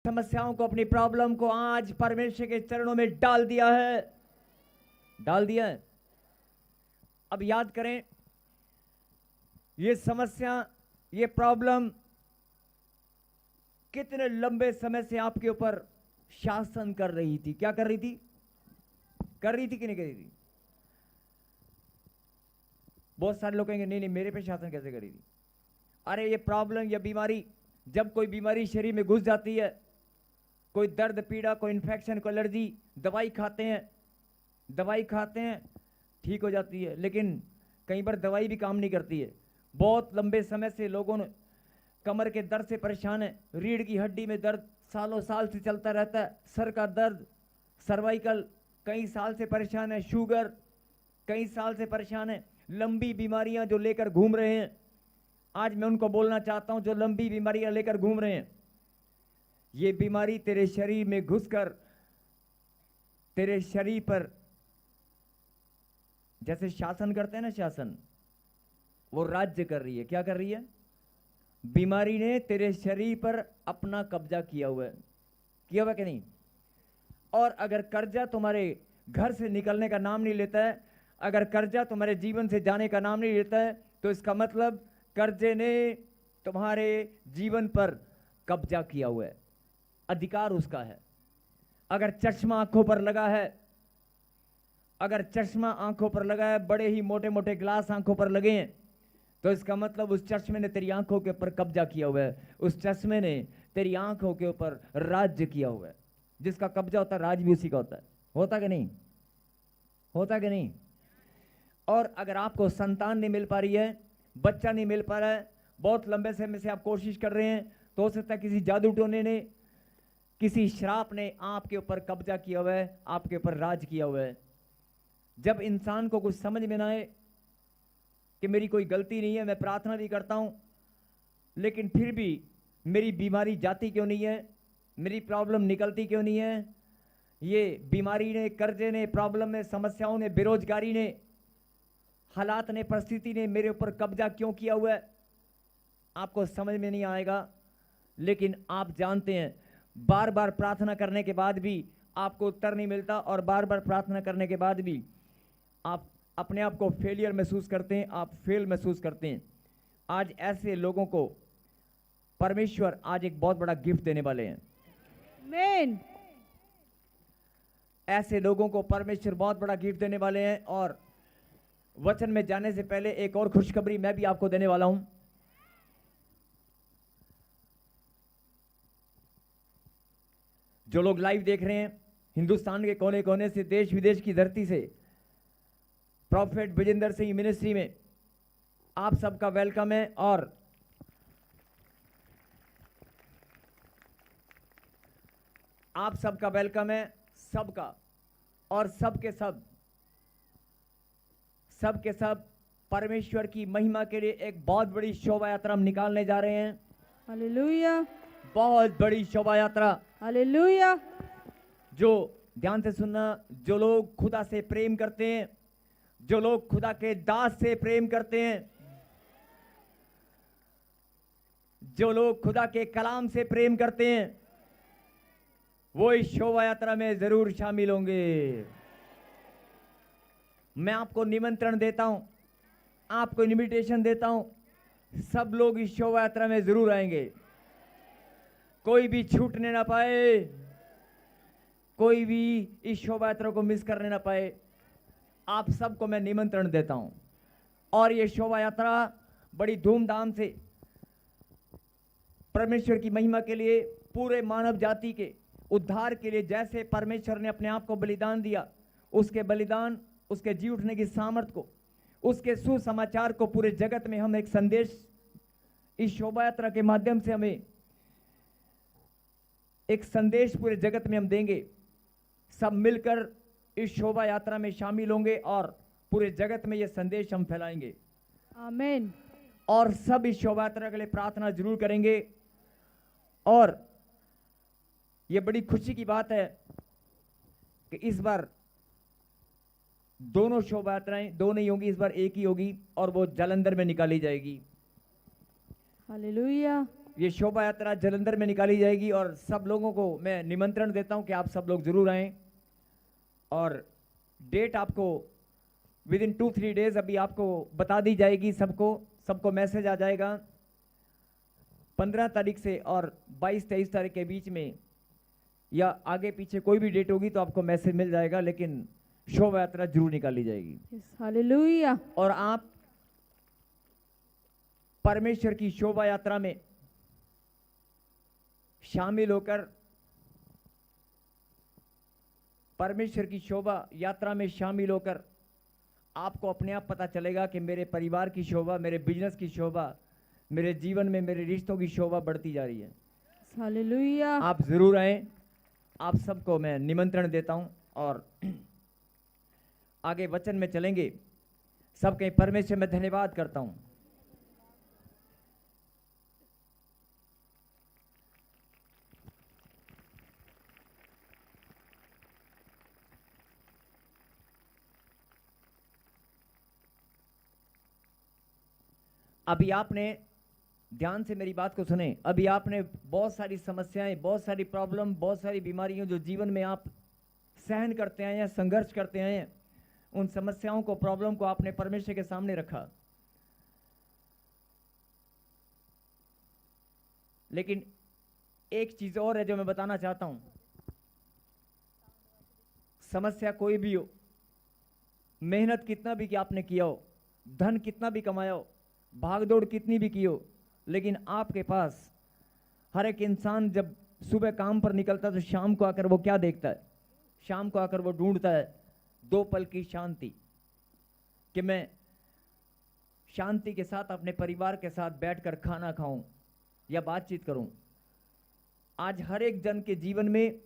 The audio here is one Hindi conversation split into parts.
समस्याओं को, अपनी प्रॉब्लम को आज परमेश्वर के चरणों में डाल दिया है, डाल दिया है। अब याद करें, ये समस्या, ये प्रॉब्लम कितने लंबे समय से आपके ऊपर शासन कर रही थी। क्या कर रही थी? कर रही थी कि नहीं कर रही थी? बहुत सारे लोग कहेंगे नहीं नहीं, मेरे पे शासन कैसे करी थी? अरे ये प्रॉब्लम या बीमारी, जब कोई बीमारी शरीर में घुस जाती है, कोई दर्द पीड़ा, कोई इन्फेक्शन, कोई एलर्जी, दवाई खाते हैं, ठीक हो जाती है, लेकिन कई बार दवाई भी काम नहीं करती है। बहुत लंबे समय से लोगों ने कमर के दर्द से परेशान है, रीढ़ की हड्डी में दर्द सालों साल से चलता रहता है, सर का दर्द, सर्वाइकल कई साल से परेशान है, शुगर कई साल से परेशान है, लंबी बीमारियां जो लेकर घूम रहे हैं। आज मैं उनको बोलना चाहता हूं जो लंबी बीमारियां लेकर घूम रहे हैं, ये बीमारी तेरे शरीर में घुसकर तेरे शरीर पर जैसे शासन करते हैं ना, शासन, वो राज्य कर रही है। क्या कर रही है? बीमारी ने तेरे शरीर पर अपना कब्जा किया हुआ है, किया हुआ कि नहीं? और अगर कर्जा तुम्हारे घर से निकलने का नाम नहीं लेता है, अगर कर्जा तुम्हारे जीवन से जाने का नाम नहीं लेता है, तो इसका मतलब कर्जे ने तुम्हारे जीवन पर कब्जा किया हुआ है, अधिकार उसका है। अगर चश्मा आंखों पर लगा है, अगर चश्मा आंखों पर लगा है, बड़े ही मोटे मोटे ग्लास आंखों पर लगे हैं, तो इसका मतलब उस चश्मे ने तेरी आंखों के ऊपर कब्जा किया हुआ है, उस चश्मे ने तेरी आंखों के ऊपर राज्य किया हुआ है। जिसका कब्जा होता है, राज भी उसी का होता है। होता कि नहीं? होता कि नहीं? और अगर आपको संतान नहीं मिल पा रही है, बच्चा नहीं मिल पा रहा है, बहुत लंबे समय से आप कोशिश कर रहे हैं, तो हो सकता है किसी जादू टोने ने, किसी श्राप ने आपके ऊपर कब्जा किया हुआ है, आपके ऊपर राज किया हुआ है। जब इंसान को कुछ समझ में ना आए कि मेरी कोई गलती नहीं है, मैं प्रार्थना भी करता हूं, लेकिन फिर भी मेरी बीमारी जाती क्यों नहीं है, मेरी प्रॉब्लम निकलती क्यों नहीं है? ये बीमारी ने, कर्जे ने, प्रॉब्लम ने, समस्याओं ने, बेरोजगारी ने, हालात ने, परिस्थिति ने मेरे ऊपर कब्जा क्यों किया हुआ है? आपको समझ में नहीं आएगा, लेकिन आप जानते हैं, बार बार प्रार्थना करने के बाद भी आपको उत्तर नहीं मिलता, और बार बार प्रार्थना करने के बाद भी आप अपने आप को फेलियर महसूस करते हैं, आप फेल महसूस करते हैं। आज ऐसे लोगों को परमेश्वर आज एक बहुत बड़ा गिफ्ट देने वाले हैं। आमीन। ऐसे लोगों को परमेश्वर बहुत बड़ा गिफ्ट देने वाले हैं। और वचन में जाने से पहले एक और खुशखबरी मैं भी आपको देने वाला हूं। जो लोग लाइव देख रहे हैं हिंदुस्तान के कोने कोने से, देश विदेश की धरती से, प्रॉफेट विजेंद्र सिंह मिनिस्ट्री में आप सबका वेलकम है। और आप सबका वेलकम है, सबका, और सबके सब परमेश्वर की महिमा के लिए एक बहुत बड़ी शोभा यात्रा हम निकालने जा रहे हैं। हालेलुया, बहुत बड़ी शोभा यात्रा। हालेलुया। जो, ध्यान से सुनना, जो लोग खुदा से प्रेम करते हैं, जो लोग खुदा के दास से प्रेम करते हैं, जो लोग खुदा के कलाम से प्रेम करते हैं, वो इस शोभा यात्रा में जरूर शामिल होंगे। मैं आपको निमंत्रण देता हूं, आपको इनविटेशन देता हूं, सब लोग इस शोभा यात्रा में जरूर आएंगे। कोई भी छूटने ना पाए, कोई भी इस शोभा यात्रा को मिस करने ना पाए। आप सबको मैं निमंत्रण देता हूं। और ये शोभा यात्रा बड़ी धूमधाम से परमेश्वर की महिमा के लिए, पूरे मानव जाति के उद्धार के लिए, जैसे परमेश्वर ने अपने आप को बलिदान दिया, उसके बलिदान, उसके जी उठने की सामर्थ को, उसके सुसमाचार को पूरे जगत में हम एक संदेश इस शोभा यात्रा के माध्यम से, हमें एक संदेश पूरे जगत में हम देंगे। सब मिलकर इस शोभा यात्रा में शामिल होंगे और पूरे जगत में यह संदेश हम फैलाएंगे। आमीन। और सब इस शोभा यात्रा के लिए प्रार्थना जरूर करेंगे। और यह बड़ी खुशी की बात है कि इस बार दोनों शोभा यात्राएं दो नहीं होंगी, इस बार एक ही होगी, और वो जालंधर में निकाली जाएगी। हालेलुया। ये शोभा यात्रा जलंधर में निकाली जाएगी और सब लोगों को मैं निमंत्रण देता हूं कि आप सब लोग जरूर आएं। और डेट आपको विद इन 2-3 डेज अभी आपको बता दी जाएगी, सबको मैसेज आ जाएगा 15 तारीख से और 22-23 तारीख के बीच में, या आगे पीछे कोई भी डेट होगी तो आपको मैसेज मिल जाएगा, लेकिन शोभा यात्रा जरूर निकाली जाएगी। Yes, hallelujah. और आप परमेश्वर की शोभा यात्रा में शामिल होकर, परमेश्वर की शोभा यात्रा में शामिल होकर आपको अपने आप पता चलेगा कि मेरे परिवार की शोभा, मेरे बिजनेस की शोभा, मेरे जीवन में मेरे रिश्तों की शोभा बढ़ती जा रही है। Yes, hallelujah. आप जरूर आए, आप सबको मैं निमंत्रण देता हूं और आगे वचन में चलेंगे। सबके परमेश्वर में धन्यवाद करता हूं। अभी आपने ध्यान से मेरी बात को सुने। अभी आपने बहुत सारी समस्याएं, बहुत सारी प्रॉब्लम, बहुत सारी बीमारियां जो जीवन में आप सहन करते आए हैं, संघर्ष करते आए हैं, उन समस्याओं को, प्रॉब्लम को आपने परमेश्वर के सामने रखा। लेकिन एक चीज और है जो मैं बताना चाहता हूं। समस्या कोई भी हो, मेहनत कितना भी कि आपने किया हो, धन कितना भी कमाया हो, भागदौड़ कितनी भी की हो, लेकिन आपके पास हर एक इंसान जब सुबह काम पर निकलता है तो शाम को आकर वो क्या देखता है? शाम को आकर वो ढूंढता है 2 पल की शांति, कि मैं शांति के साथ अपने परिवार के साथ बैठकर खाना खाऊं या बातचीत करूं। आज हर एक जन के जीवन में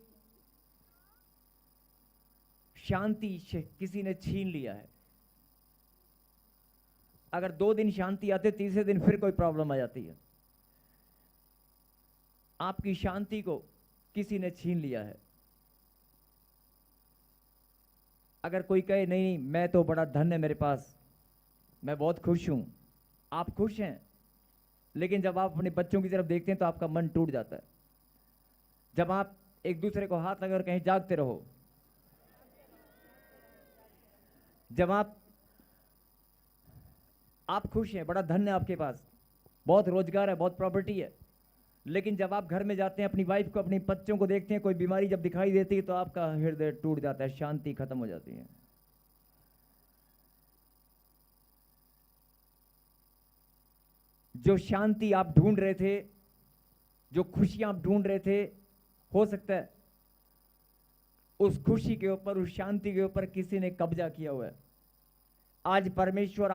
शांति किसी ने छीन लिया है। अगर 2 दिन शांति आते, तीसरे दिन फिर कोई प्रॉब्लम आ जाती है। आपकी शांति को किसी ने छीन लिया है। अगर कोई कहे नहीं मैं तो बड़ा धन है मेरे पास, मैं बहुत खुश हूं, आप खुश हैं, लेकिन जब आप अपने बच्चों की तरफ देखते हैं तो आपका मन टूट जाता है। जब आप एक दूसरे को हाथ लगाकर कहीं जागते रहो, जब आप खुश हैं, बड़ा धन है आपके पास, बहुत रोजगार है, बहुत प्रॉपर्टी है, लेकिन जब आप घर में जाते हैं, अपनी वाइफ को, अपने बच्चों को देखते हैं, कोई बीमारी जब दिखाई देती है तो आपका हृदय टूट जाता है, शांति खत्म हो जाती है। जो शांति आप ढूंढ रहे थे, जो खुशियां आप ढूंढ रहे थे, हो सकता है उस खुशी के ऊपर, उस शांति के ऊपर किसी ने कब्जा किया हुआ है। आज परमेश्वर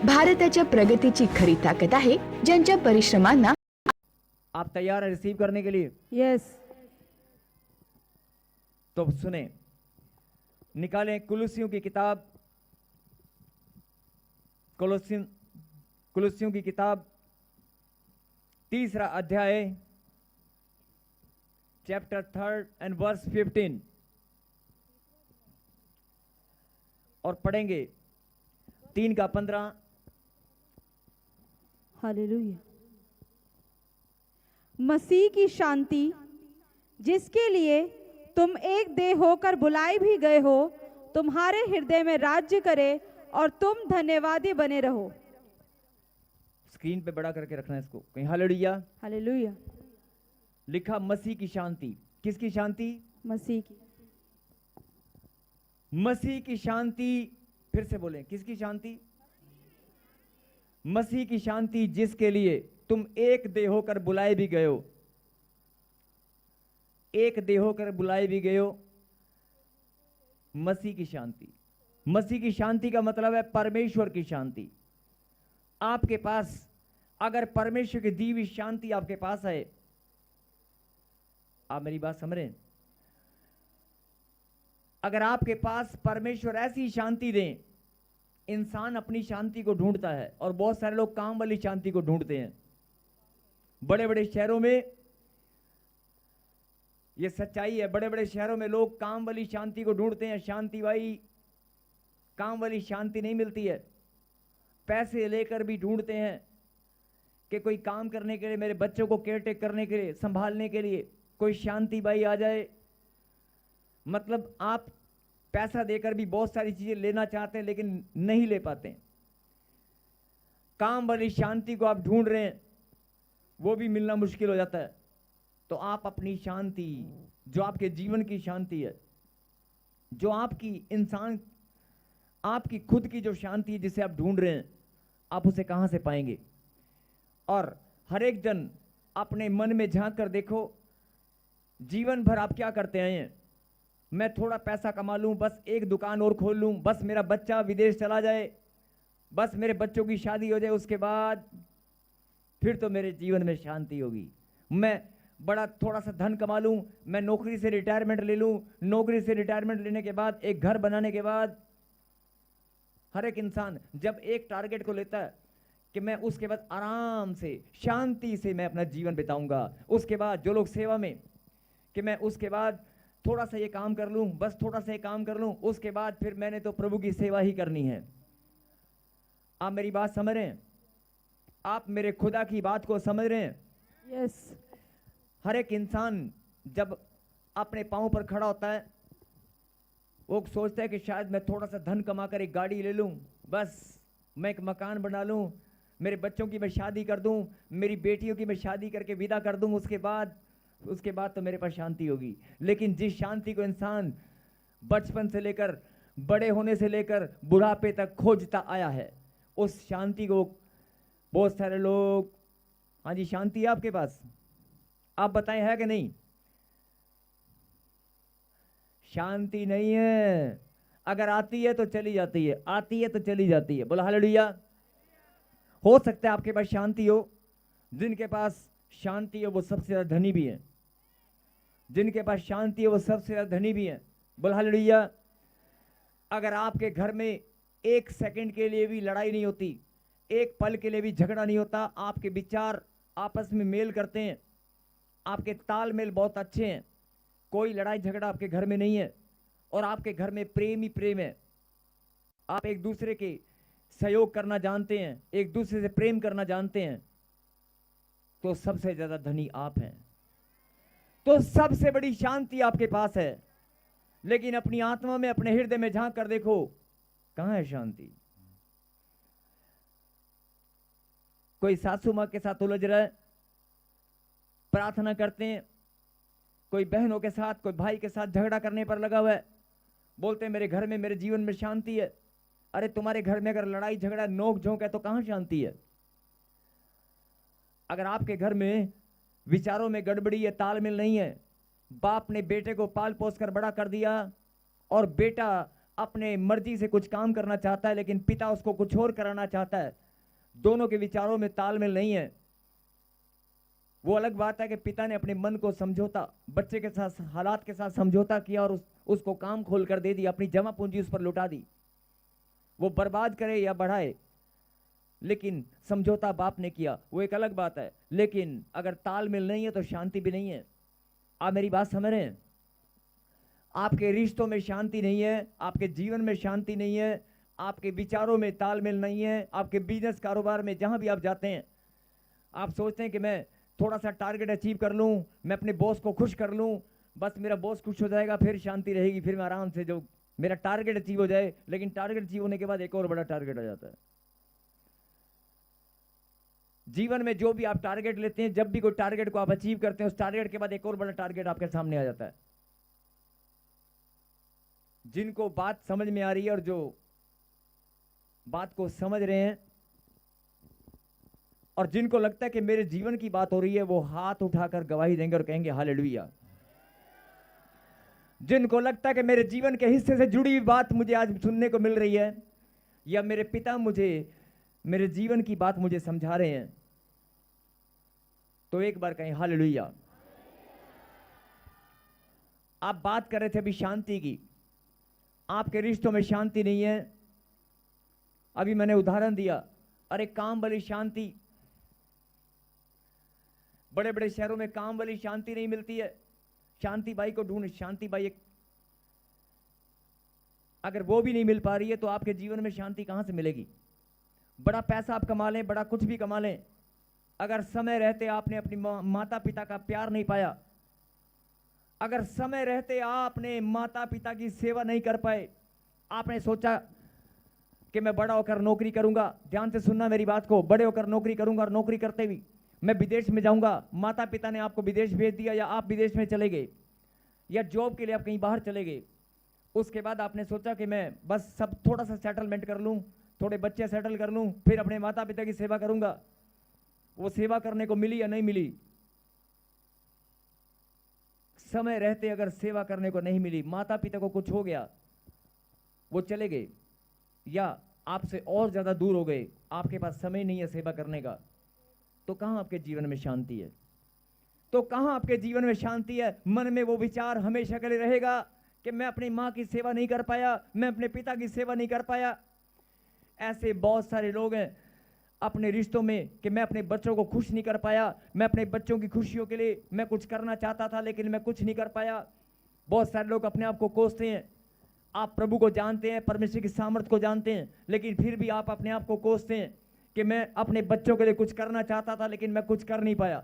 भारताच्या प्रगतीची खरी ताकद आहे ज्यांच्या परिश्रमांना। आप तैयार है रिसीव करने के लिए? Yes. तो सुने, निकालें कुलुस्सियों की किताब, कुलुस्सियों की किताब 3 अध्याय, चैप्टर 3 एंड वर्स 15, और पढ़ेंगे 3 का 15। हालेलुया। मसीह की शांति जिसके लिए तुम एक देह होकर बुलाए भी गए हो, तुम्हारे हृदय में राज्य करे और तुम धन्यवादी बने रहो। स्क्रीन पे बड़ा करके रखना है इसको कहीं। हालेलुया। हालेलुया। लिखा मसीह की शांति। किसकी शांति? मसीह की। मसीह की शांति। फिर से बोलें, किसकी शांति? मसीह की शांति जिसके लिए तुम एक देह होकर बुलाए भी गए हो, एक देह होकर बुलाए भी गए हो। मसीह की शांति। मसीह की शांति का मतलब है परमेश्वर की शांति। आपके पास अगर परमेश्वर की दी हुई शांति आपके पास है, आप मेरी बात समझ रहे हैं? अगर आपके पास परमेश्वर ऐसी शांति दें, इंसान अपनी शांति को ढूंढता है और बहुत सारे लोग काम वाली शांति को ढूंढते हैं। बड़े बड़े शहरों में यह सच्चाई है, बड़े बड़े शहरों में लोग काम वाली शांति को ढूंढते हैं। शांति भाई, काम वाली शांति नहीं मिलती है, पैसे लेकर भी ढूंढते हैं, कि कोई काम करने के लिए, मेरे बच्चों को केयर टेक करने के लिए, संभालने के लिए कोई शांति बाई आ जाए। मतलब आप पैसा देकर भी बहुत सारी चीजें लेना चाहते हैं लेकिन नहीं ले पाते। काम वाली शांति को आप ढूंढ रहे हैं, वो भी मिलना मुश्किल हो जाता है। तो आप अपनी शांति, जो आपके जीवन की शांति है, जो आपकी इंसान, आपकी खुद की जो शांति है जिसे आप ढूंढ रहे हैं, आप उसे कहां से पाएंगे? और हर एक जन अपने मन में झांक कर देखो, जीवन भर आप क्या करते आए हैं? मैं थोड़ा पैसा कमा लूं, बस एक दुकान और खोल लूं, बस मेरा बच्चा विदेश चला जाए, बस मेरे बच्चों की शादी हो जाए, उसके बाद फिर तो मेरे जीवन में शांति होगी। मैं बड़ा थोड़ा सा धन कमा लूं, मैं नौकरी से रिटायरमेंट ले लूं, नौकरी से रिटायरमेंट लेने के बाद, एक घर बनाने के बाद, हर एक इंसान जब एक टारगेट को लेता है कि मैं उसके बाद आराम से शांति से मैं अपना जीवन बिताऊंगा, उसके बाद जो लोग सेवा में कि मैं उसके बाद थोड़ा सा ये काम कर लूं, बस थोड़ा सा ये काम कर लूं, उसके बाद फिर मैंने तो प्रभु की सेवा ही करनी है। आप मेरी बात समझ रहे हैं? आप मेरे खुदा की बात को समझ रहे हैं? यस। हर एक इंसान जब अपने पांव पर खड़ा होता है, वो सोचता है कि शायद मैं थोड़ा सा धन कमाकर एक गाड़ी ले लूं, बस मैं एक मकान बना लूं, मेरे बच्चों की मैं शादी कर दूं, मेरी बेटियों की मैं शादी करके विदा कर दूं, उसके बाद तो मेरे पास शांति होगी। लेकिन जिस शांति को इंसान बचपन से लेकर, बड़े होने से लेकर बुढ़ापे तक खोजता आया है, उस शांति को बहुत सारे लोग, हाँ जी शांति है आपके पास, आप बताएं है कि नहीं? शांति नहीं है। अगर आती है तो चली जाती है, आती है तो चली जाती है। बोला हालेलुया। हो सकता है आपके पास शांति हो, जिनके पास शांति हो वो सबसे ज्यादा धनी भी है, जिनके पास शांति है वो सबसे ज्यादा धनी भी है। बोला हालेलुया। अगर आपके घर में एक सेकंड के लिए भी लड़ाई नहीं होती, एक पल के लिए भी झगड़ा नहीं होता, आपके विचार आपस में मेल करते हैं, आपके तालमेल बहुत अच्छे हैं, कोई लड़ाई झगड़ा आपके घर में नहीं है, और आपके घर में प्रेम ही प्रेम है, आप एक दूसरे के सहयोग करना जानते हैं, एक दूसरे से प्रेम करना जानते हैं, तो सबसे ज्यादा धनी आप हैं, तो सबसे बड़ी शांति आपके पास है। लेकिन अपनी आत्मा में, अपने हृदय में झांक कर देखो, कहां है शांति? कोई सासू मां के साथ उलझ रहा है, प्रार्थना करते हैं, कोई बहनों के साथ, कोई भाई के साथ झगड़ा करने पर लगा हुआ है, बोलते हैं मेरे घर में, मेरे जीवन में शांति है। अरे तुम्हारे घर में अगर लड़ाई झगड़ा नोक झोंक है तो कहां शांति है? अगर आपके घर में विचारों में गड़बड़ी है, तालमेल नहीं है, बाप ने बेटे को पाल पोस कर बड़ा कर दिया और बेटा अपने मर्जी से कुछ काम करना चाहता है लेकिन पिता उसको कुछ और कराना चाहता है, दोनों के विचारों में तालमेल नहीं है, वो अलग बात है कि पिता ने अपने मन को समझौता, बच्चे के साथ, हालात के साथ समझौता किया और उसको काम खोल कर दे दिया, अपनी जमा पूंजी उस पर लुटा दी, वो बर्बाद करे या बढ़ाए, लेकिन समझौता बाप ने किया, वो एक अलग बात है। लेकिन अगर तालमेल नहीं है तो शांति भी नहीं है। आप मेरी बात समझ रहे हैं? आपके रिश्तों में शांति नहीं है, आपके जीवन में शांति नहीं है, आपके विचारों में तालमेल नहीं है, आपके बिजनेस कारोबार में जहां भी आप जाते हैं, आप सोचते हैं कि मैं थोड़ा सा टारगेट अचीव कर लूं, मैं अपने बॉस को खुश कर लूं, बस मेरा बॉस खुश हो जाएगा फिर शांति रहेगी, फिर मैं आराम से जो मेरा टारगेट अचीव हो जाए। लेकिन टारगेट अचीव होने के बाद एक और बड़ा टारगेट आ जाता है। जीवन में जो भी आप टारगेट लेते हैं, जब भी कोई टारगेट को आप अचीव करते हैं, उस टारगेट के बाद एक और बड़ा टारगेट आपके सामने आ जाता है। जिनको बात समझ में आ रही है और जो बात को समझ रहे हैं और जिनको लगता है कि मेरे जीवन की बात हो रही है, वो हाथ उठाकर गवाही देंगे और कहेंगे हालेलुया। जिनको लगता है कि मेरे जीवन के हिस्से से जुड़ी हुई बात मुझे आज सुनने को मिल रही है, या मेरे पिता मुझे मेरे जीवन की बात मुझे समझा रहे हैं, तो एक बार कहें हालेलुया। आप बात कर रहे थे अभी शांति की, आपके रिश्तों में शांति नहीं है। अभी मैंने उदाहरण दिया, अरे काम वाली शांति, बड़े बड़े शहरों में काम वाली शांति नहीं मिलती है, शांति बाई को ढूंढ, शांति बाई एक, अगर वो भी नहीं मिल पा रही है तो आपके जीवन में शांति कहां से मिलेगी? बड़ा पैसा आप कमा लें, बड़ा कुछ भी कमा लें, अगर समय रहते आपने अपनी माता पिता का प्यार नहीं पाया, अगर समय रहते आपने माता पिता की सेवा नहीं कर पाए, आपने सोचा कि मैं बड़ा होकर नौकरी करूंगा, ध्यान से सुनना मेरी बात को, बड़े होकर नौकरी करूंगा और नौकरी करते हुए मैं विदेश में जाऊंगा, माता पिता ने आपको विदेश भेज दिया या आप विदेश में चले गए या जॉब के लिए आप कहीं बाहर चले गए, उसके बाद आपने सोचा कि मैं बस सब थोड़ा सा सेटलमेंट कर लूं, थोड़े बच्चे सेटल कर लूं, फिर अपने माता पिता की सेवा करूंगा। वो सेवा करने को मिली या नहीं मिली? समय रहते अगर सेवा करने को नहीं मिली, माता पिता को कुछ हो गया, वो चले गए या आपसे और ज्यादा दूर हो गए, आपके पास समय नहीं है सेवा करने का, तो कहां आपके जीवन में शांति है? तो कहां आपके जीवन में शांति है? मन में वो विचार हमेशा के लिए रहेगा कि मैं अपनी मां की सेवा नहीं कर पाया, मैं अपने पिता की सेवा नहीं कर पाया। ऐसे बहुत सारे लोग हैं अपने रिश्तों में कि मैं अपने बच्चों को खुश नहीं कर पाया, मैं अपने बच्चों की खुशियों के लिए मैं कुछ करना चाहता था लेकिन मैं कुछ नहीं कर पाया। बहुत सारे लोग अपने आप को कोसते हैं। आप प्रभु को जानते हैं, परमेश्वर की सामर्थ्य को जानते हैं, लेकिन फिर भी आप अपने आप को कोसते हैं कि मैं अपने बच्चों के लिए कुछ करना चाहता था लेकिन मैं कुछ कर नहीं पाया।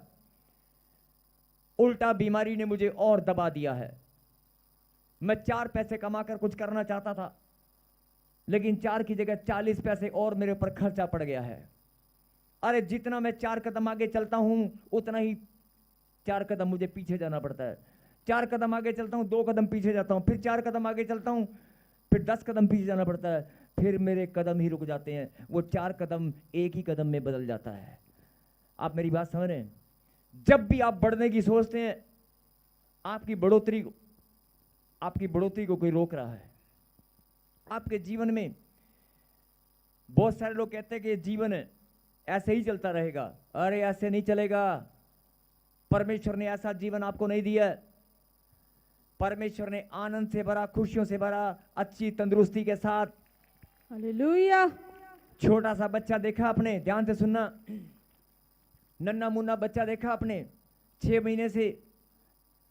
उल्टा बीमारी ने मुझे और दबा दिया है। मैं 4 पैसे कमाकर कुछ करना चाहता था लेकिन 4 की जगह 40 पैसे और मेरे ऊपर खर्चा पड़ गया है। अरे जितना मैं 4 कदम आगे चलता हूं उतना ही 4 कदम मुझे पीछे जाना पड़ता है। 4 कदम आगे चलता हूं 2 कदम पीछे जाता हूं, फिर 4 कदम आगे चलता हूं फिर 10 कदम पीछे जाना पड़ता है, फिर मेरे कदम ही रुक जाते हैं। वो 4 कदम एक ही कदम में बदल जाता है। आप मेरी बात समझ रहे हैं? जब भी आप बढ़ने की सोचते हैं, आपकी बढ़ोतरी को कोई रोक रहा है। आपके जीवन में बहुत सारे लोग कहते हैं कि ये जीवन है ऐसे ही चलता रहेगा। अरे ऐसे नहीं चलेगा। परमेश्वर ने ऐसा जीवन आपको नहीं दिया। परमेश्वर ने आनंद से भरा, खुशियों से भरा, अच्छी तंदुरुस्ती के साथ। हालेलुया। छोटा सा बच्चा देखा आपने, ध्यान से सुनना, नन्ना मुन्ना बच्चा देखा आपने, 6 महीने से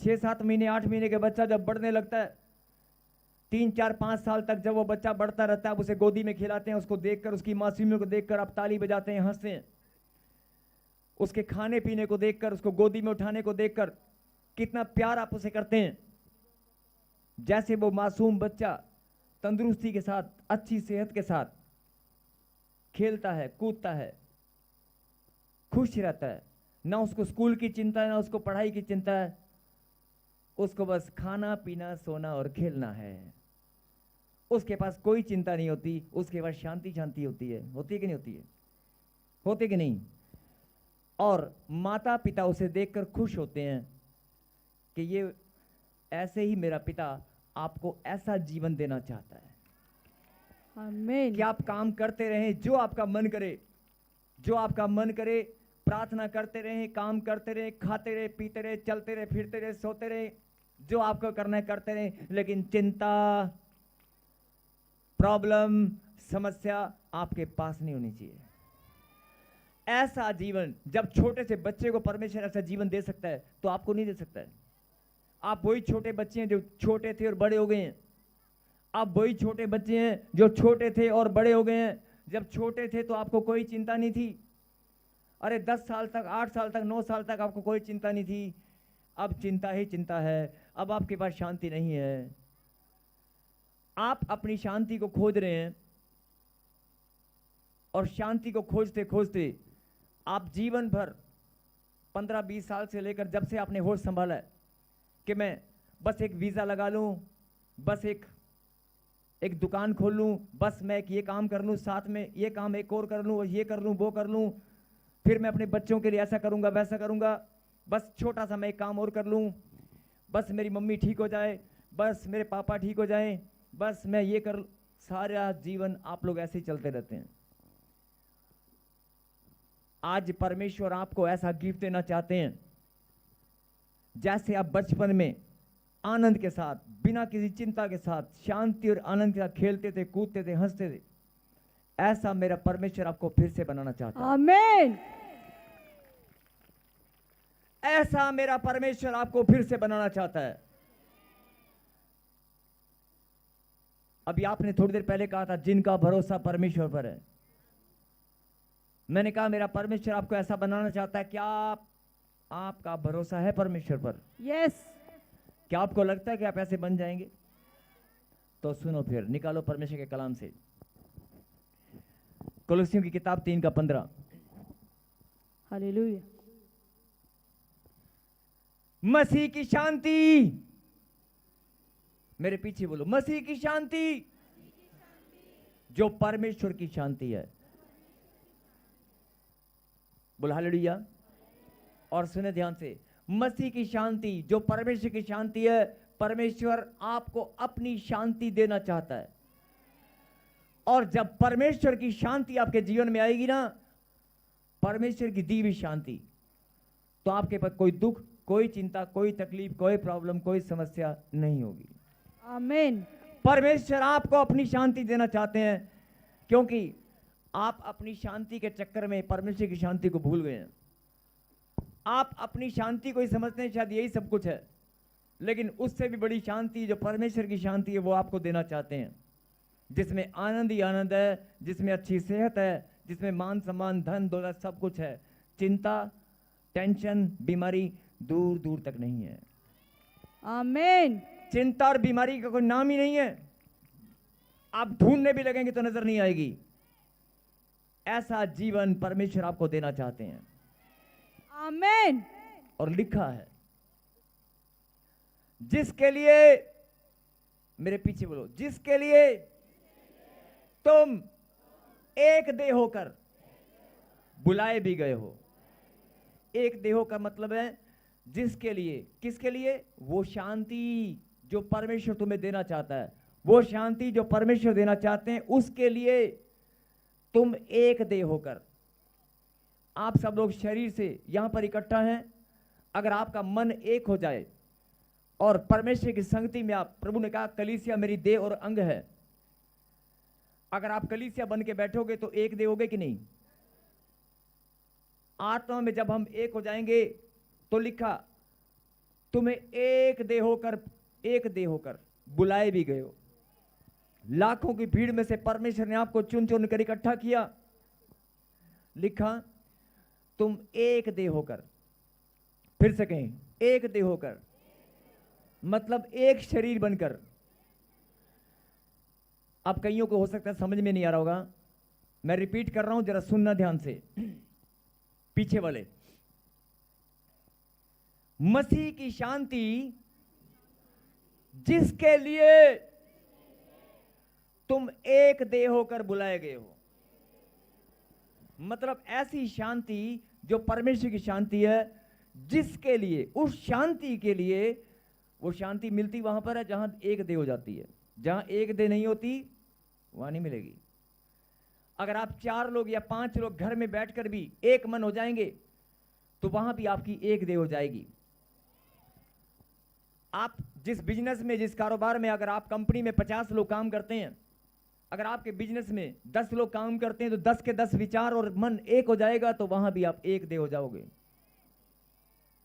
6-7 महीने 8 महीने के बच्चा जब बढ़ने लगता है, 3-4-5 साल तक जब वो बच्चा बढ़ता रहता है, आप उसे गोदी में खिलाते हैं, उसको देखकर, उसकी मासूमियों को देखकर आप ताली बजाते हैं, हंसते हैं। उसके खाने पीने को देखकर, उसको गोदी में उठाने को देखकर कितना प्यार आप उसे करते हैं। जैसे वो मासूम बच्चा तंदुरुस्ती के साथ, अच्छी सेहत के साथ खेलता है, कूदता है, खुश रहता है, ना उसको स्कूल की चिंता है, ना उसको पढ़ाई की चिंता है, उसको बस खाना पीना सोना और खेलना है। उसके पास कोई चिंता नहीं होती, उसके पास शांति शांति होती है। होती है कि नहीं होती है? होती कि नहीं? और माता पिता उसे देखकर खुश होते हैं कि ये ऐसे ही मेरा पिता आपको ऐसा जीवन देना चाहता है। आमीन। कि आप काम करते रहें, जो आपका मन करे, जो आपका मन करे, प्रार्थना करते रहें, काम करते रहें, खाते रहे, पीते रहे, चलते रहे, फिरते रहे, सोते रहे, जो आपको करना है करते रहें, लेकिन चिंता, प्रॉब्लम, समस्या आपके पास नहीं होनी चाहिए। ऐसा जीवन, जब छोटे से बच्चे को परमेश्वर ऐसा जीवन दे सकता है तो आपको नहीं दे सकता है। आप वही छोटे बच्चे हैं जो छोटे थे और बड़े हो गए हैं। आप वही छोटे बच्चे हैं जो छोटे थे और बड़े हो गए हैं। जब छोटे थे तो आपको कोई चिंता नहीं थी। अरे 10 साल तक, 8 साल तक, 9 साल तक आपको कोई चिंता नहीं थी। अब चिंता ही चिंता है। अब आपके पास शांति नहीं है। आप अपनी शांति को खोज रहे हैं और शांति को खोजते खोजते आप जीवन भर 15-20 साल से लेकर जब से आपने होश संभाला है कि मैं बस एक वीज़ा लगा लूं, बस एक दुकान खोल लूं, बस मैं ये काम कर लूं, साथ में ये काम एक और कर लूं, ये कर लूं, वो कर लूं, फिर मैं अपने बच्चों के लिए ऐसा करूंगा, वैसा करूंगा, बस छोटा सा मैं एक काम और कर लूं, बस मेरी मम्मी ठीक हो जाए, बस मेरे पापा ठीक हो जाएं, बस मैं ये कर। सारा जीवन आप लोग ऐसे ही चलते रहते हैं। आज परमेश्वर आपको ऐसा गिफ्ट देना चाहते हैं जैसे आप बचपन में आनंद के साथ, बिना किसी चिंता के साथ, शांति और आनंद के साथ खेलते थे, कूदते थे, हंसते थे, ऐसा मेरा परमेश्वर आपको फिर से बनाना चाहता है। आमीन। ऐसा मेरा परमेश्वर आपको फिर से बनाना चाहता है। अभी आपने थोड़ी देर पहले कहा था जिनका भरोसा परमेश्वर पर है। मैंने कहा मेरा परमेश्वर आपको ऐसा बनाना चाहता है। क्या आपका भरोसा है परमेश्वर पर? यस। क्या आपको लगता है कि आप ऐसे बन जाएंगे? तो सुनो, फिर निकालो परमेश्वर के कलाम से कोलोसियों की किताब 3:15। हालेलुया। मसीह की शांति, मेरे पीछे बोलो, मसीह की शांति जो परमेश्वर की शांति है। बोलो हालेलुया। और सुने ध्यान से, मसीह की शांति जो परमेश्वर की शांति है, परमेश्वर आपको अपनी शांति देना चाहता है। और जब परमेश्वर की शांति आपके जीवन में आएगी ना, परमेश्वर की दी हुई शांति, तो आपके पास कोई दुख, कोई चिंता, कोई तकलीफ, कोई प्रॉब्लम, कोई समस्या नहीं होगी। आमीन। परमेश्वर आपको अपनी शांति देना चाहते हैं, क्योंकि आप अपनी शांति के चक्कर में परमेश्वर की शांति को भूल गए हैं। आप अपनी शांति को ही समझते हैं शायद यही सब कुछ है, लेकिन उससे भी बड़ी शांति जो परमेश्वर की शांति है वो आपको देना चाहते हैं, जिसमें आनंद ही आनंद है, जिसमें अच्छी सेहत है, जिसमें मान सम्मान, धन दौलत सब कुछ है। चिंता, टेंशन, बीमारी दूर दूर तक नहीं है। आमीन। चिंता और बीमारी का कोई नाम ही नहीं है। आप ढूंढने भी लगेंगे तो नजर नहीं आएगी। ऐसा जीवन परमेश्वर आपको देना चाहते हैं। आमीन। और लिखा है, जिसके लिए, मेरे पीछे बोलो, जिसके लिए तुम एक देह होकर बुलाए भी गए हो। एक देह का मतलब है जिसके लिए, किसके लिए? वो शांति जो परमेश्वर तुम्हें देना चाहता है, वो शांति जो परमेश्वर देना चाहते हैं, उसके लिए तुम एक देह होकर। आप सब लोग शरीर से यहां पर इकट्ठा हैं। अगर आपका मन एक हो जाए और परमेश्वर की संगति में आप, प्रभु ने कहा कलीसिया मेरी देह और अंग है, अगर आप कलीसिया बन के बैठोगे तो एक देह होगे कि नहीं? आत्मा में जब हम एक हो जाएंगे तो लिखा, तुम्हें एक देह होकर बुलाए भी गए हो। लाखों की भीड़ में से परमेश्वर ने आपको चुन चुन कर इकट्ठा किया। लिखा, तुम एक देह होकर, फिर से कहें, एक देह होकर मतलब एक शरीर बनकर। अब कईयों को हो सकता है समझ में नहीं आ रहा होगा, मैं रिपीट कर रहा हूं, जरा सुनना ध्यान से। पीछे वाले, मसीह की शांति जिसके लिए तुम एक देह होकर बुलाए गए हो, मतलब ऐसी शांति जो परमेश्वर की शांति है, जिसके लिए, उस शांति के लिए, वो शांति मिलती वहां पर है जहां एक देह हो जाती है। जहां एक देह नहीं होती वहां नहीं मिलेगी। अगर आप 4 लोग या 5 लोग घर में बैठकर भी एक मन हो जाएंगे तो वहां भी आपकी एक देह हो जाएगी। आप जिस बिजनेस में, जिस कारोबार में, अगर आप कंपनी में 50 लोग काम करते हैं, अगर आपके बिजनेस में 10 लोग काम करते हैं तो 10 के 10 विचार और मन एक हो जाएगा तो वहां भी आप एक देह हो जाओगे।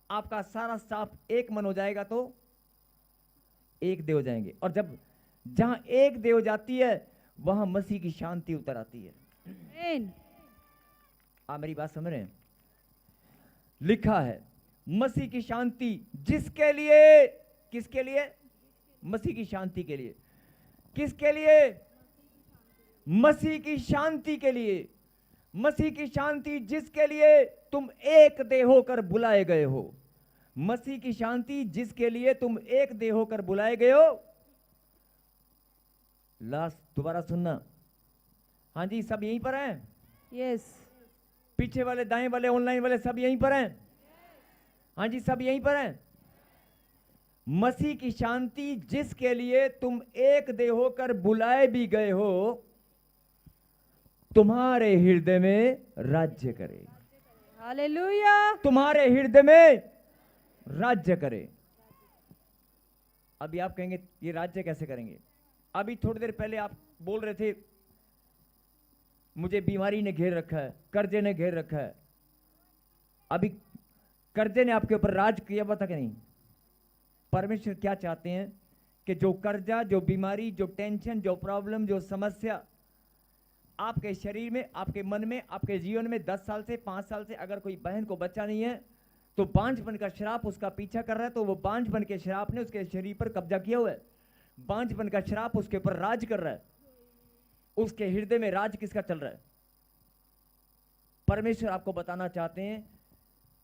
आपका सारा स्टाफ एक मन हो जाएगा तो एक देह हो जाएंगे। और जब जहां एक देह हो जाती है वहां मसीह की शांति उतर आती है। आमीन। आप मेरी बात समझ रहे हैं? लिखा है, मसीह की शांति जिसके लिए, किसके लिए? मसीह की शांति के लिए। किसके लिए? मसीह की शांति के लिए। मसीह की शांति जिसके लिए तुम एक देह होकर बुलाए गए हो। मसीह की शांति जिसके लिए तुम एक देह होकर बुलाए गए हो। लास्ट दोबारा सुनना। हाँ जी, सब यहीं पर हैं? यस। पीछे वाले, दाएं वाले, ऑनलाइन वाले सब यहीं पर हैं? हाँ जी, सब यहीं पर हैं। मसीह की शांति जिसके लिए तुम एक देह होकर बुलाए भी गए हो, तुम्हारे हृदय में राज्य करे। हालेलुया। तुम्हारे हृदय में राज्य करे। अभी आप कहेंगे ये राज्य कैसे करेंगे? अभी थोड़ी देर पहले आप बोल रहे थे मुझे बीमारी ने घेर रखा है, कर्जे ने घेर रखा है। अभी कर्जे ने आपके ऊपर राज किया हुआ था कि नहीं? परमेश्वर क्या चाहते हैं कि जो कर्जा, जो बीमारी, जो टेंशन, जो प्रॉब्लम, जो समस्या आपके शरीर में, आपके मन में, आपके जीवन में 10 साल से 5 साल से अगर कोई बहन को बच्चा नहीं है तो बांझपन का श्राप उसका पीछा कर रहा है, तो वो बांझपन के श्राप ने उसके शरीर पर कब्जा किया हुआ है। बांझपन का श्राप उसके ऊपर राज कर रहा है। उसके हृदय में राज किसका चल रहा है? परमेश्वर आपको बताना चाहते हैं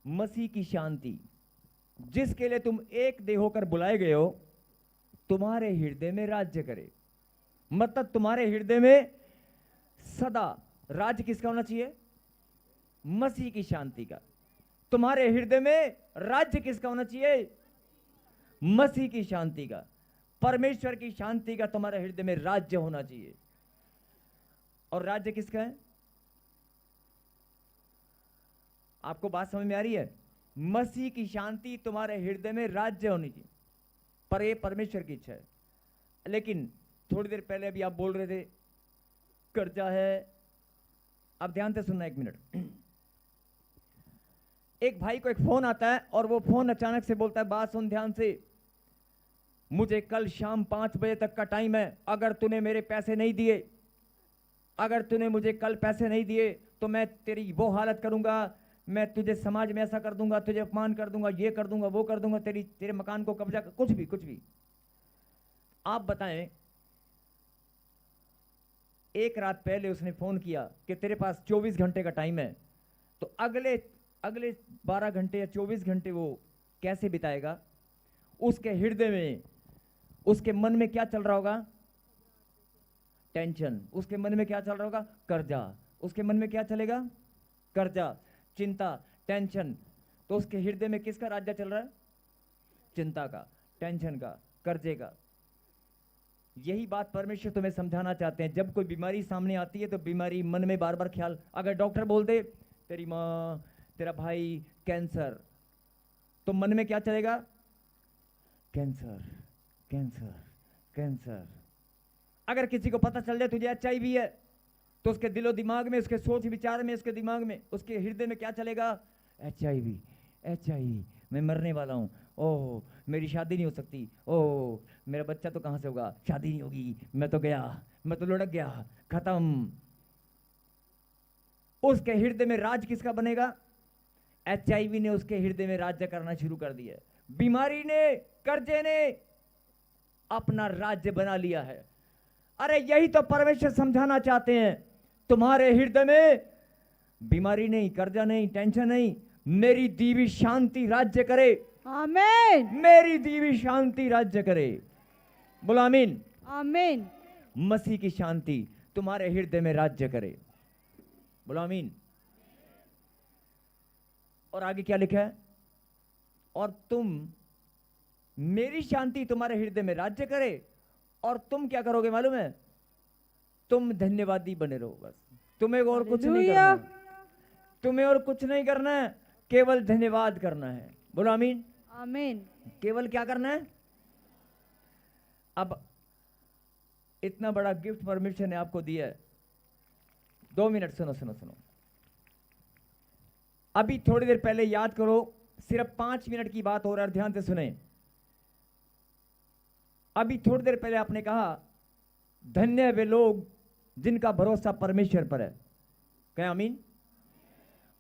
मसीह की शांति जिसके लिए तुम एक देह होकर बुलाए गए हो तुम्हारे हृदय में राज्य करे। मतलब तुम्हारे हृदय में सदा राज किसका होना चाहिए? मसीह की शांति का। तुम्हारे हृदय में राज्य किसका होना चाहिए? मसीह की शांति का, परमेश्वर की शांति का तुम्हारे हृदय में राज्य होना चाहिए। और राज्य किसका है? आपको बात समझ में आ रही है? मसीह की शांति तुम्हारे हृदय में राज्य होनी चाहिए, पर यह परमेश्वर की इच्छा है। लेकिन थोड़ी देर पहले अभी आप बोल रहे थे कर्जा है। अब ध्यान से सुनना, एक मिनट। एक भाई को एक फोन आता है और वो फोन अचानक से बोलता है, बात सुन ध्यान से, मुझे कल शाम 5 बजे तक का टाइम है, अगर तूने मेरे पैसे नहीं दिए, अगर तूने मुझे कल पैसे नहीं दिए तो मैं तेरी वो हालत करूंगा, मैं तुझे समाज में ऐसा कर दूंगा, तुझे अपमान कर दूंगा, ये कर दूंगा, वो कर दूंगा, तेरे मकान को कब्जा कर, कुछ भी। आप बताएं, एक रात पहले उसने फोन किया कि तेरे पास 24 घंटे का टाइम है, तो अगले 12 घंटे या 24 घंटे वो कैसे बिताएगा? उसके हृदय में, उसके मन में क्या चल रहा होगा? टेंशन। उसके मन में क्या चल रहा होगा? कर्जा। उसके मन में क्या चलेगा? कर्जा, चिंता, टेंशन। तो उसके हृदय में किसका राज्य चल रहा है? चिंता का, टेंशन का, कर्जे का। यही बात परमेश्वर तुम्हें समझाना चाहते हैं। जब कोई बीमारी सामने आती है तो बीमारी मन में बार बार ख्याल, अगर डॉक्टर बोल दे तेरी माँ, तेरा भाई कैंसर, तो मन में क्या चलेगा? Cancer, cancer, cancer. अगर किसी को पता चल जाए तुझे HIV है, तो उसके दिलो दिमाग में, उसके सोच विचार में, उसके दिमाग में, उसके हृदय में क्या चलेगा? HIV, HIV, मैं मरने वाला हूँ, ओह मेरी शादी नहीं हो सकती, ओह मेरा बच्चा तो कहाँ से होगा, शादी नहीं होगी, मैं तो गया, मैं तो लुढ़क गया, खत्म। उसके हृदय में राज किसका बनेगा? HIV ने उसके हृदय में राज्य करना शुरू कर दिया। बीमारी ने, कर्जे ने अपना राज्य बना लिया है। अरे यही तो परमेश्वर समझाना चाहते हैं, तुम्हारे हृदय में बीमारी नहीं, कर्जा नहीं, टेंशन नहीं, मेरी दी हुई शांति राज्य करे। आमीन। मेरी दी हुई शांति राज्य करे। बोलो आमीन। आमीन। मसीह की शांति तुम्हारे हृदय में राज्य करे। बोलो आमीन। और आगे क्या लिखा है? और तुम, मेरी शांति तुम्हारे हृदय में राज्य करे और तुम क्या करोगे मालूम है? तुम धन्यवादी बने रहो। बस तुम्हें और कुछ नहीं करना है, तुम्हें और कुछ नहीं करना है, केवल धन्यवाद करना है। बोलो आमीन। आमीन। केवल क्या करना है? अब इतना बड़ा गिफ्ट परमेश्वर ने आपको दिया है। 2 मिनट सुनो सुनो सुनो। अभी थोड़ी देर पहले याद करो, सिर्फ 5 मिनट की बात हो रहा है, ध्यान से सुने। अभी थोड़ी देर पहले आपने कहा धन्य वे लोग जिनका भरोसा परमेश्वर पर है। क्या आमीन?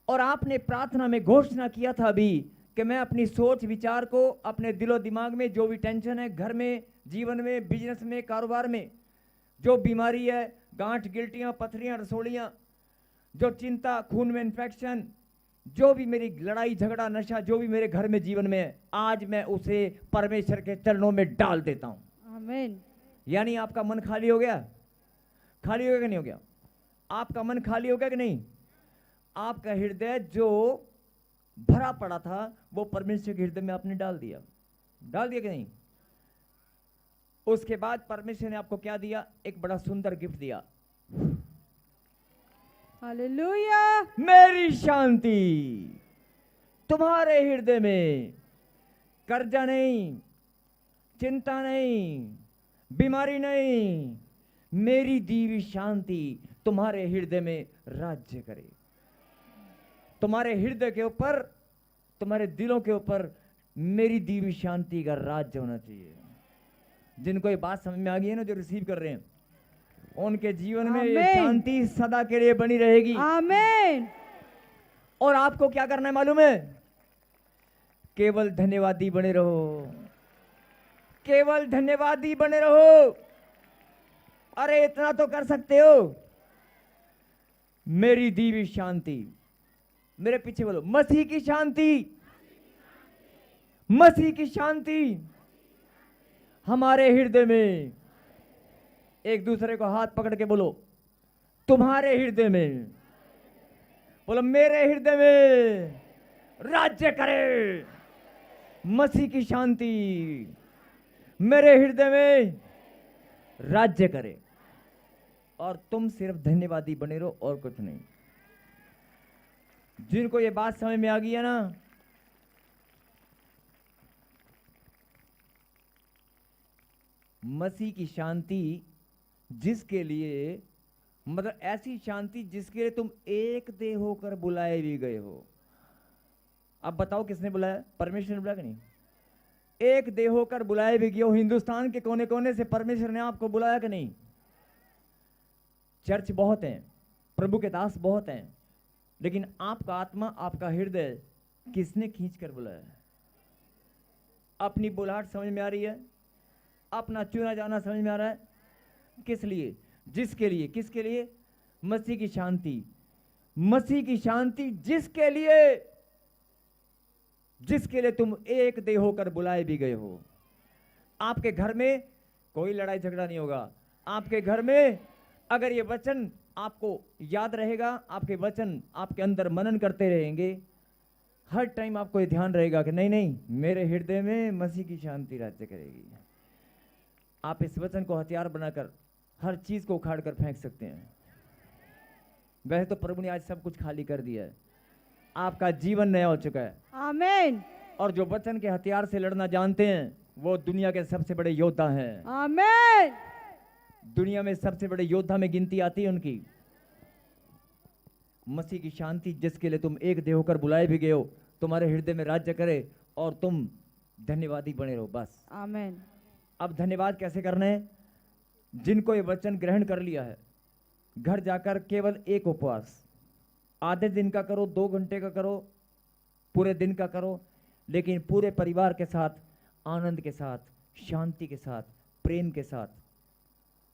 और आपने प्रार्थना में घोषणा किया था अभी कि मैं अपनी सोच विचार को, अपने दिलो दिमाग में जो भी टेंशन है, घर में, जीवन में, बिजनेस में, कारोबार में, जो बीमारी है, गांठ, गिल्टियां, पथरियां, रसोड़ियां, जो चिंता, खून में इन्फेक्शन, जो भी मेरी लड़ाई झगड़ा नशा, जो भी मेरे घर में जीवन में है, आज मैं उसे परमेश्वर के चरणों में डाल देता हूं। आमीन। यानी आपका मन खाली हो गया? खाली हो गया कि नहीं हो गया? आपका मन खाली हो गया कि नहीं? आपका हृदय जो भरा पड़ा था वो परमेश्वर के हृदय में आपने डाल दिया। डाल दिया कि नहीं? उसके बाद परमेश्वर ने आपको क्या दिया? एक बड़ा सुंदर गिफ्ट दिया। हालेलुया। मेरी शांति तुम्हारे हृदय में, कर्जा नहीं, चिंता नहीं, बीमारी नहीं, मेरी दी हुई शांति तुम्हारे हृदय में राज्य करे। तुम्हारे हृदय के ऊपर, तुम्हारे दिलों के ऊपर मेरी दी हुई शांति का राज्य होना चाहिए। जिनको ये बात समझ में आ गई है ना, जो रिसीव कर रहे हैं, उनके जीवन में ये आमीन। शांति सदा के लिए बनी रहेगी। आमीन। और आपको क्या करना है मालूम है? केवल धन्यवादी बने रहो, केवल धन्यवादी बने रहो। अरे इतना तो कर सकते हो। मेरी दी हुई शांति, मेरे पीछे बोलो, मसीह की शांति, मसीह की शांति हमारे हृदय में। एक दूसरे को हाथ पकड़ के बोलो, तुम्हारे हृदय में, बोलो मेरे हृदय में राज्य करे मसीह की शांति, मेरे हृदय में राज्य करे। और तुम सिर्फ धन्यवादी बने रहो और कुछ नहीं। जिनको ये बात समझ में आ गई है ना, मसीह की शांति जिसके लिए, मतलब ऐसी शांति जिसके लिए तुम एक देह होकर बुलाए भी गए हो। अब बताओ किसने बुलाया? परमेश्वर ने बुलाया कि नहीं? एक देह होकर बुलाए भी गए हो। हिंदुस्तान के कोने कोने से परमेश्वर ने आपको बुलाया कि नहीं? चर्च बहुत हैं, प्रभु के दास बहुत हैं, लेकिन आपका आत्मा, आपका हृदय किसने खींच कर बुलाया? अपनी बुलाहट समझ में आ रही है? अपना चुना जाना समझ में आ रहा है? किस लिए? जिसके लिए। किसके लिए? मसीह की शांति। मसीह की शांति जिसके लिए, जिसके लिए तुम एक देह होकर बुलाए भी गए हो। आपके घर में कोई लड़ाई झगड़ा नहीं होगा। आपके घर में अगर ये वचन आपको याद रहेगा, आपके वचन आपके अंदर मनन करते रहेंगे, हर टाइम आपको ये ध्यान रहेगा कि नहीं नहीं, मेरे हृदय में मसीह की शांति राज्य करेगी। आप इस वचन को हथियार बनाकर हर चीज को उखाड़ कर फेंक सकते हैं। वैसे तो प्रभु ने आज सब कुछ खाली कर दिया है, आपका जीवन नया हो चुका है। आमीन। और जो वचन के हथियार से लड़ना जानते हैं वो दुनिया के सबसे बड़े योद्धा हैं। आमीन। दुनिया में सबसे बड़े योद्धा में गिनती आती है उनकी। मसीह की शांति जिसके लिए तुम एक देह होकर बुलाए भी गए हो, तुम्हारे हृदय में राज्य करे और तुम धन्यवादी बने रहो, बस। आमीन। अब धन्यवाद कैसे करना है? जिनको ये वचन ग्रहण कर लिया है, घर जाकर केवल एक उपवास, आधे दिन का करो, 2 घंटे का करो, पूरे दिन का करो, लेकिन पूरे परिवार के साथ, आनंद के साथ, शांति के साथ, प्रेम के साथ,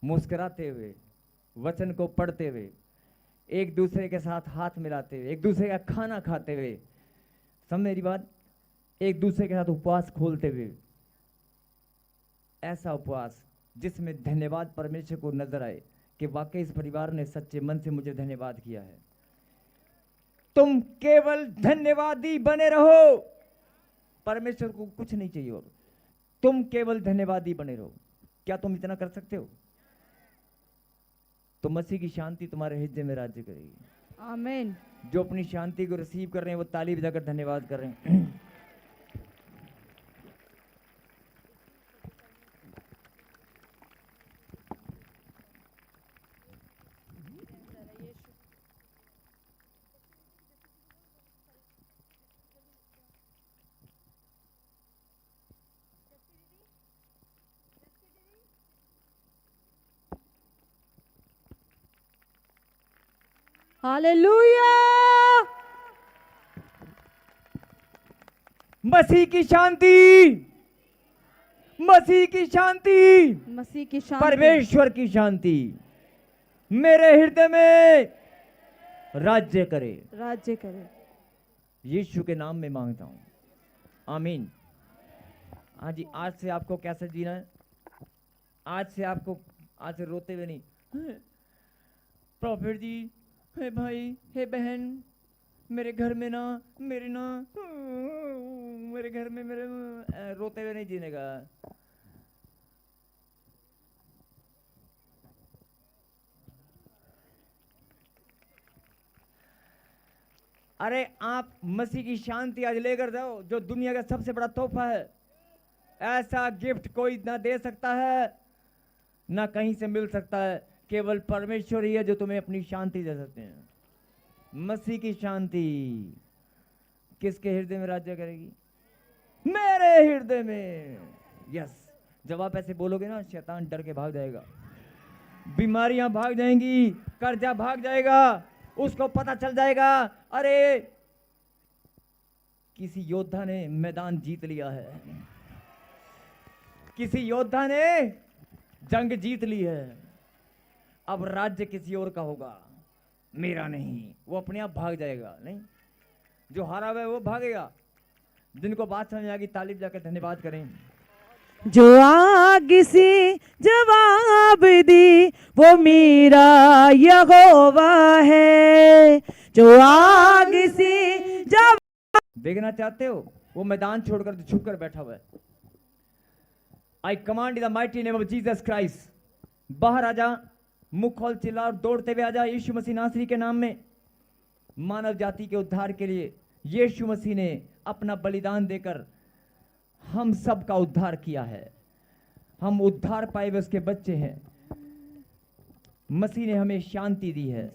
मुस्कुराते हुए, वचन को पढ़ते हुए, एक दूसरे के साथ हाथ मिलाते हुए, एक दूसरे का खाना खाते हुए, समझ मेरी बात, एक दूसरे के साथ उपवास खोलते हुए, ऐसा उपवास जिसमें धन्यवाद परमेश्वर को नजर आए कि वाकई इस परिवार ने सच्चे मन से मुझे धन्यवाद किया है। तुम केवल धन्यवादी बने रहो, परमेश्वर को कुछ नहीं चाहिए और तुम केवल धन्यवादी बने रहो। क्या तुम इतना कर सकते हो? तो मसीह की शांति तुम्हारे हृदय में राज्य करेगी। आमीन। जो अपनी शांति को रिसीव कर रहे हैं वो ताली बजाकर धन्यवाद कर रहे हैं। हालेलुया। मसीह की शांति, मसीह की शांति, मसीह की शांति, परमेश्वर की शांति मेरे हृदय में राज्य करे, राज्य करे। यीशु के नाम में मांगता हूं, आमीन। हाँ जी, आज से आपको कैसे जीना है? आज से रोते हुए नहीं, प्रॉफिट जी, हे भाई, हे बहन, मेरे घर में ना, मेरे घर में मेरे, रोते हुए नहीं जीने का। अरे आप मसीह की शांति आज लेकर जाओ, जो दुनिया का सबसे बड़ा तोहफा है। ऐसा गिफ्ट कोई ना दे सकता है, ना कहीं से मिल सकता है, केवल परमेश्वर ही है जो तुम्हें अपनी शांति दे सकते हैं। मसीह की शांति किसके हृदय में राज्य करेगी? मेरे हृदय में। यस, जब आप ऐसे बोलोगे ना, शैतान डर के भाग जाएगा। बीमारियां भाग जाएंगी, कर्जा भाग जाएगा, उसको पता चल जाएगा अरे किसी योद्धा ने मैदान जीत लिया है, किसी योद्धा ने जंग जीत ली है, अब राज्य किसी और का होगा, मेरा नहीं। वो अपने आप भाग जाएगा। नहीं, जो हारा हुआ है वो भागेगा। जिनको बात समझ आ गई तालीब जाकर धन्यवाद करें। जो आग से जवाब दी वो मेरा यहोवा है, जो आग से जवाब। देखना चाहते हो वो मैदान छोड़कर तो छुप कर बैठा हुआ है। आई command in the mighty name of Jesus Christ, बाहर आजा, मुख खोल, चिल्ला और दौड़ते हुए आजा यीशु मसीह नासरी के नाम में। मानव जाति के उद्धार के लिए यीशु मसीह ने अपना बलिदान देकर हम सब का उद्धार किया है। हम उद्धार पाए हुए उसके बच्चे हैं। मसीह ने हमें शांति दी है।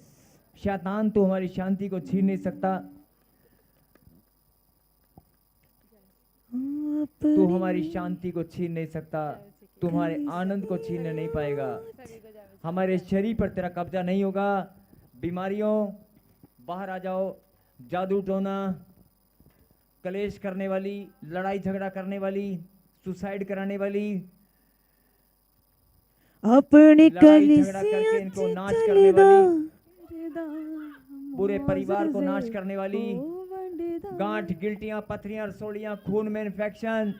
शैतान तो हमारी शांति को छीन नहीं सकता, तू हमारी शांति को छीन नहीं सकता, तुम्हारे आनंद को छीनने नहीं पाएगा। हमारे शरीर पर तेरा कब्जा नहीं होगा। बीमारियों बाहर आ जाओ, जादू टोना, कलेश करने वाली, लड़ाई झगड़ा करने वाली, सुसाइड कराने वाली, अपनी लड़ाई झगड़ा करके इनको नाश करने वाली, पूरे परिवार को नाश करने वाली, गांठ, गिल्टियां, पथरियां, रसोलियां, खून में इन्फेक्शन,